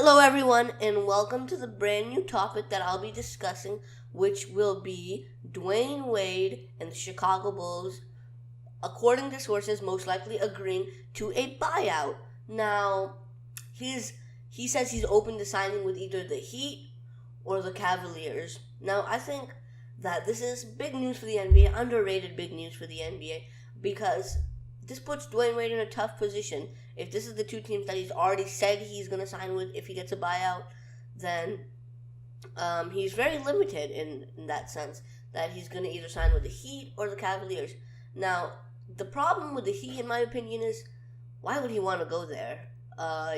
Hello, everyone, and welcome to the brand new topic that I'll be discussing, which will be Dwayne Wade and the Chicago Bulls, according to sources, most likely agreeing to a buyout. Now, he says he's open to signing with either the Heat or the Cavaliers. Now, I think that this is big news for the NBA, underrated big news for the NBA, because this puts Dwayne Wade in a tough position. If this is the two teams that he's already said he's going to sign with if he gets a buyout, then he's very limited in that sense, that he's going to either sign with the Heat or the Cavaliers. Now, the problem with the Heat, in my opinion, is why would he want to go there?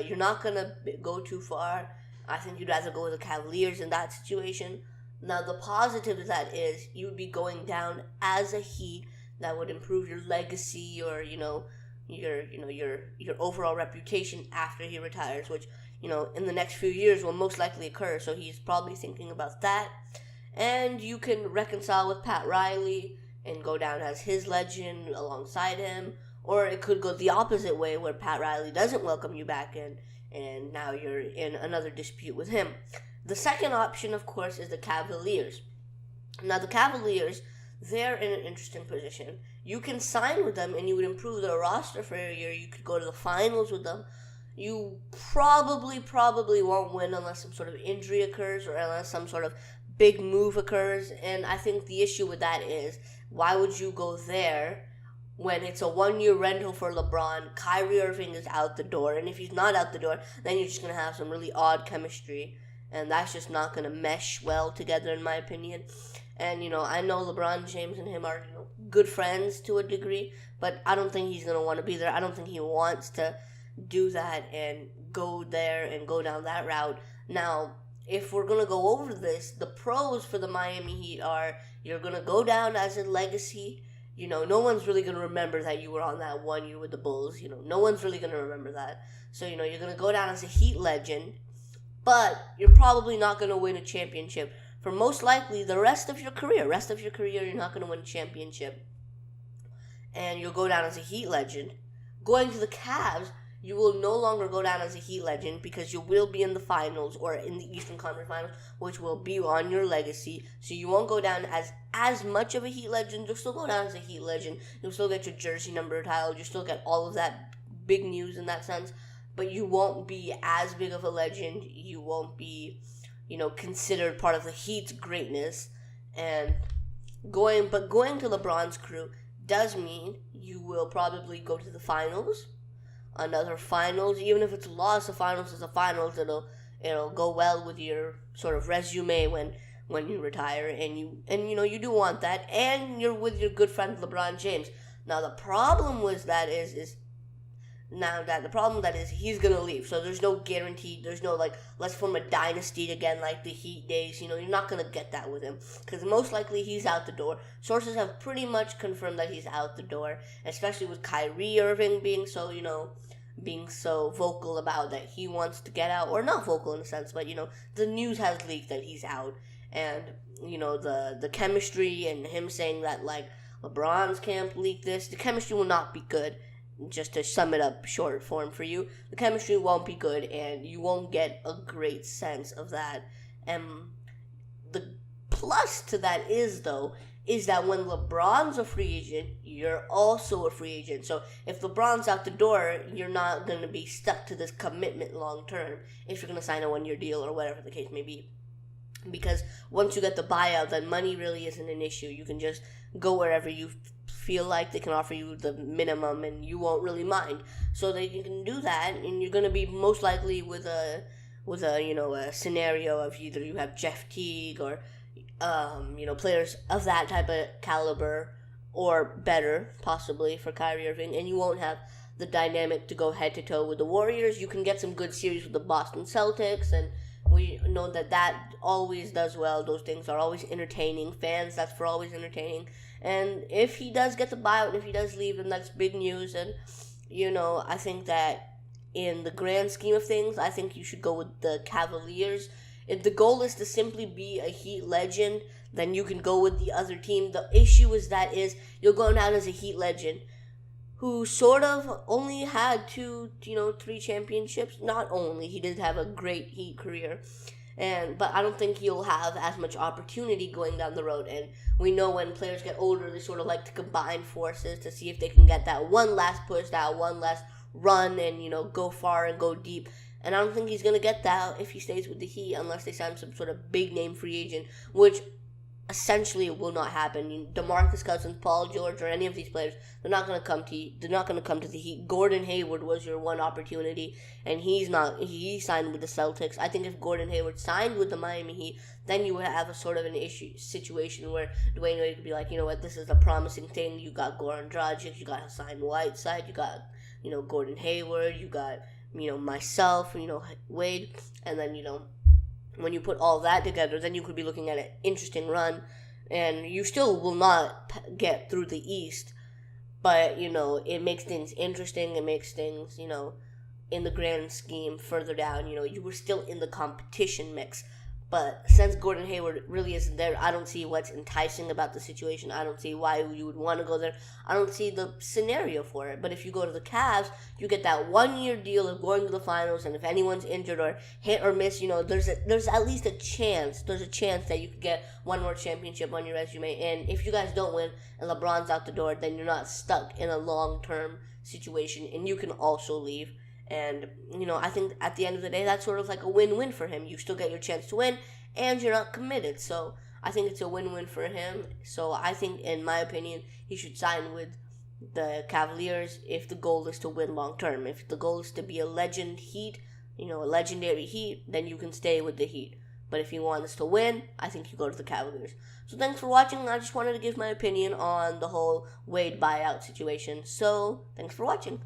You're not going to go too far. I think you'd rather go with the Cavaliers in that situation. Now, the positive of that is you would be going down as a Heat. That would improve your legacy, or your overall reputation after he retires, which in the next few years will most likely occur. So he's probably thinking about that, and you can reconcile with Pat Riley and go down as his legend alongside him, or it could go the opposite way where Pat Riley doesn't welcome you back in, and now you're in another dispute with him. The second option, of course, is the Cavaliers. Now the Cavaliers, they're in an interesting position. You can sign with them and you would improve their roster for a year. You could go to the finals with them. You probably won't win unless some sort of injury occurs or unless some sort of big move occurs. And I think the issue with that is, why would you go there when it's a 1-year rental for LeBron? Kyrie Irving is out the door. And if he's not out the door, then you're just going to have some really odd chemistry. And that's just not going to mesh well together, in my opinion. And, I know LeBron James and him are, good friends to a degree, but I don't think he's going to want to be there. I don't think he wants to do that and go there and go down that route. Now, if we're going to go over this, the pros for the Miami Heat are, you're going to go down as a legacy. No one's really going to remember that you were on that 1 year with the Bulls. No one's really going to remember that. So, you're going to go down as a Heat legend, but you're probably not going to win a championship. For most likely the rest of your career, you're not going to win a championship. And you'll go down as a Heat legend. Going to the Cavs, you will no longer go down as a Heat legend because you will be in the finals or in the Eastern Conference Finals, which will be on your legacy. So you won't go down as much of a Heat legend. You'll still go down as a Heat legend. You'll still get your jersey number retired. You'll still get all of that big news in that sense. But you won't be as big of a legend. You won't be considered part of the Heat's greatness. And going to LeBron's crew does mean you will probably go to the finals, another finals. Even if it's a loss, the finals is a finals. It'll go well with your sort of resume when you retire, and you do want that, and you're with your good friend LeBron James. Now the problem with that is he's going to leave. So there's no guarantee. There's no, let's form a dynasty again like the Heat days. You're not going to get that with him. Because most likely he's out the door. Sources have pretty much confirmed that he's out the door. Especially with Kyrie Irving being so vocal about that he wants to get out. Or not vocal in a sense, but, the news has leaked that he's out. And, the chemistry and him saying that, LeBron's camp leaked this. The chemistry will not be good. Just to sum it up short form for you, the chemistry won't be good and you won't get a great sense of that. And the plus to that is that when LeBron's a free agent, you're also a free agent. So if LeBron's out the door, you're not going to be stuck to this commitment long term if you're going to sign a 1-year deal or whatever the case may be. Because once you get the buyout, then money really isn't an issue. You can just go wherever you feel like. They can offer you the minimum and you won't really mind. So that you can do that, and you're going to be most likely with a scenario of either you have Jeff Teague or players of that type of caliber or better possibly for Kyrie Irving, and you won't have the dynamic to go head to toe with the Warriors. You can get some good series with the Boston Celtics, and we know that always does well. Those things are always entertaining. Fans, that's for always entertaining. And if he does get the buyout, and if he does leave, then that's big news. And, I think that in the grand scheme of things, I think you should go with the Cavaliers. If the goal is to simply be a Heat legend, then you can go with the other team. The issue is you're going out as a Heat legend who sort of only had 3 championships. Not only, he did have a great Heat career, but I don't think he'll have as much opportunity going down the road. And we know when players get older, they sort of like to combine forces to see if they can get that one last push, that one last run, and go far and go deep. And I don't think he's gonna get that if he stays with the Heat, unless they sign some sort of big name free agent, which essentially it will not happen. DeMarcus Cousins, Paul George, or any of these players, they're not going to come to you. They're not going to come to the Heat. Gordon Hayward was your one opportunity, and he's not. He signed with the Celtics. I think if Gordon Hayward signed with the Miami Heat, then you would have a sort of an situation where Dwayne Wade could be like, you know what, this is a promising thing. You got Goran Dragic, you got Hassan Whiteside, you got Gordon Hayward, you got myself, Wade, and then when you put all that together, then you could be looking at an interesting run, and you still will not get through the East, but, it makes things interesting. It makes things, in the grand scheme further down, you were still in the competition mix. But since Gordon Hayward really isn't there, I don't see what's enticing about the situation. I don't see why you would want to go there. I don't see the scenario for it. But if you go to the Cavs, you get that 1-year deal of going to the finals. And if anyone's injured or hit or miss, there's at least a chance. There's a chance that you could get one more championship on your resume. And if you guys don't win and LeBron's out the door, then you're not stuck in a long-term situation. And you can also leave. And, I think at the end of the day, that's sort of like a win-win for him. You still get your chance to win, and you're not committed. So I think it's a win-win for him. So I think, in my opinion, he should sign with the Cavaliers if the goal is to win long-term. If the goal is to be a legend Heat, a legendary Heat, then you can stay with the Heat. But if he wants to win, I think you go to the Cavaliers. So thanks for watching. I just wanted to give my opinion on the whole Wade buyout situation. So thanks for watching.